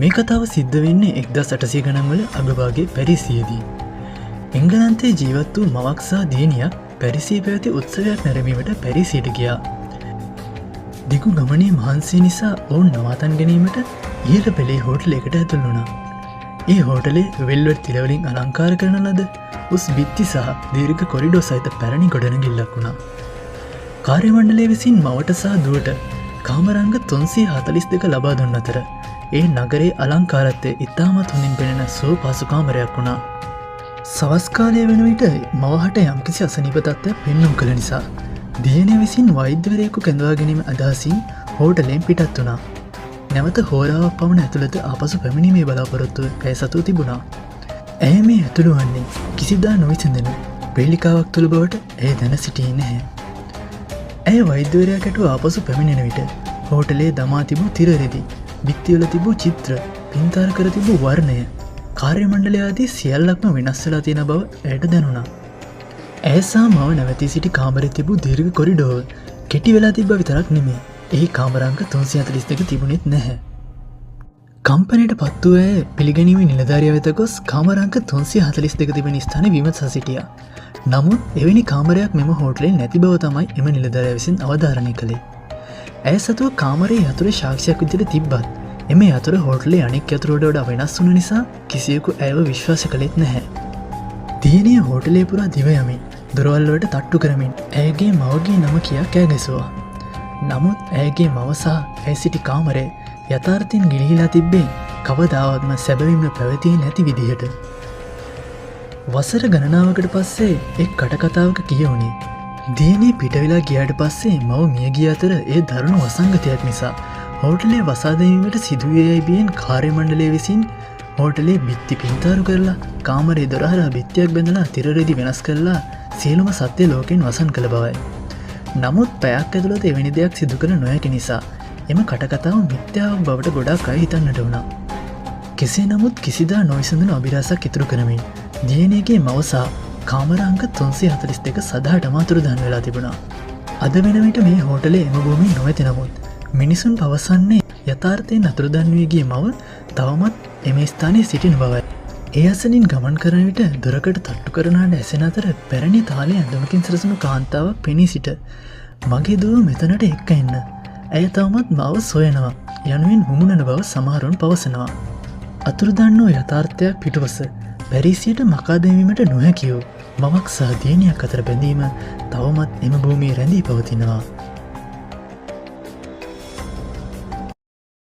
මේ කතාව සිද්ධ වෙන්නේ 1800 ගණන්වල අගභාගයේ පැරිසියේදී. එංගලන්තයේ ජීවත් වූ මවක් සහ දියණියක් පැරිසියේ පැවති උත්සවයක් නැරඹීමට පැරිසියට ගියා. දිගු ගමනේ මහන්සිය නිසා ඔවුන් නවාතන් ගැනීමට ඉහළ පෙළේ හෝටලයකට ඇතුල් වුණා. ඒ හෝටලේ වෙල්වෙට් තිර වලින් අලංකාර කරන ලද උස් බිත්ති සහ දීර්ඝ කොරිඩෝ සහිත පැරණි ගොඩනැගිල්ලක් වුණා. කාර්ය මණ්ඩලය විසින් මවට සහ දුවට කාමරංග 342 ලබා දුන් අතර ඒ නගරේ අලංකාරත්වය ඉතාමත් හොඳින් පෙනෙන සුවපහසු කාමරයක් වුණා. සවස් කාලය වන විට මවහට යම්කිසි අසනීප තත්ත්වයක් පෙන්නුම් කළ නිසා දියණිය විසින් වෛද්‍යවරයෙකු කැඳවා ගැනීම අදහසින් හෝටලෙන් පිටත් වුණා. නැවත හෝරාවක් පමණ ඇතුළත ආපසු පැමිණීමේ බලාපොරොත්තුව පැය සතුව තිබුණා. ඇය මේ ඇතුළු වන්නේ කිසිදා නොවිසඳෙන ප්‍රේලිකාවක් තුළ බවට ඇය දැන සිටියේ නැහැ. ඇය වෛද්‍යවරයා කැටුව ආපසු පැමිණෙන විට හෝටලේ දමා තිබූ තිරරෙදි බිත්තිවල තිබූ චිත්‍ර පින්තාර කර තිබූ වර්ණය කාර්ය මණ්ඩලය ආදී සියල්ලක්ම වෙනස් වෙලා තියෙන බව ඇයට දැනුණා. ඇය සහ මව නැවතී සිටි කාමරේ තිබූ දීර්ඝ කොරිඩෝව කෙටි වෙලා තිබ්බ විතරක් නෙමෙයි, එහි කාමරාංක 342 තිබුණෙත් නැහැ. කම්පැනිට පත් වූ ඇය පිළිගැනීමේ නිලධාරියා වෙත ගොස් කාමරාංක 342 තිබෙන ස්ථානයේ විමසා සිටියා. නමුත් එවැනි කාමරයක් මෙම හෝටලේ නැති බව තමයි එම නිලධාරියා විසින් අවධාරණය කළේ. ඇය සතුව කාමරේ යතුරේ සාක්ෂියක් විදිහට තිබ්බත් එම යතුර හෝටලේ අනෙක් යතුරට වඩා වෙනස් වුණ නිසා කිසියෙකු ඇයව විශ්වාස කළෙත් නැහැ. දියණිය හෝටලේ පුරා දිව යමින් දොරවල් වලට තට්ටු කරමින් ඇයගේ මවගේ නම කියා කෑ ගැසුවා. නමුත් ඇයගේ මව සහ ඇය සිටි කාමරය යථාර්ථයෙන් ගිලිහිලා තිබ්බේ කවදාවත්ම සැබවින්ම පැවතියේ නැති විදිහට. වසර ගණනාවකට පස්සේ එක් කටකතාවක කියවුණේ දියණිය පිටවෙලා ගියාට පස්සේ මව මිය ගිය අතර ඒ දරුණු වසංගතයක් නිසා හෝටලේ වසා දැමීමට සිදුවේ යයි බියෙන් කාර්ය මණ්ඩලය විසින් හෝටලේ බිත්ති පින්තාරු කරලා කාමරේ දොර හරහා බිත්තියක් බැඳලා තිරරෙදි වෙනස් කරලා සියලුම සත්‍ය ලෝකෙන් වසන් කළ බවයි. නමුත් පැයක් ඇතුළත එවැනි දෙයක් සිදු කළ නොහැකි නිසා එම කටකතාව මිත්‍යාවක් බවට ගොඩාක් අය හිතන්නට වුණා. කෙසේ නමුත් කිසිදා නොවිසඳුණු අභිරහසක් ඉතුරු කරමින් දියණියගේ මව සහ කාමරාංක 342 සදාටම අතුරුදහන් වෙලා තිබුණා. අද වෙන විට මේ හෝටලේ එම භූමියේ නොමැති නමුත් මිනිසුන් පවසන්නේ යථාර්ථයෙන් අතුරුදහන් වී ගිය මව තවමත් එම ස්ථානයේ සිටින බවයි. ඒ අසනින් ගමන් කරන විට දොරකට තට්ටු කරන හඬ ඇසෙන අතර පැරණි තාලේ ඇඳුමකින් සරසුණු කාන්තාවක් පෙනී සිට මගේ දුව මෙතනට එක්ක එන්න. ඇය තවමත් මාව සොයනවා යනුවෙන් මුමුණන බව සමහරුන් පවසනවා. අතුරුදහන් වූ යථාර්ථයක් පිටුපස පැරිසියට මකා දැමීමට නොහැකි වූ මවක් සහ දියණියක් අතර බැඳීම තවමත් එම භූමියේ රැඳී පවතිනවා.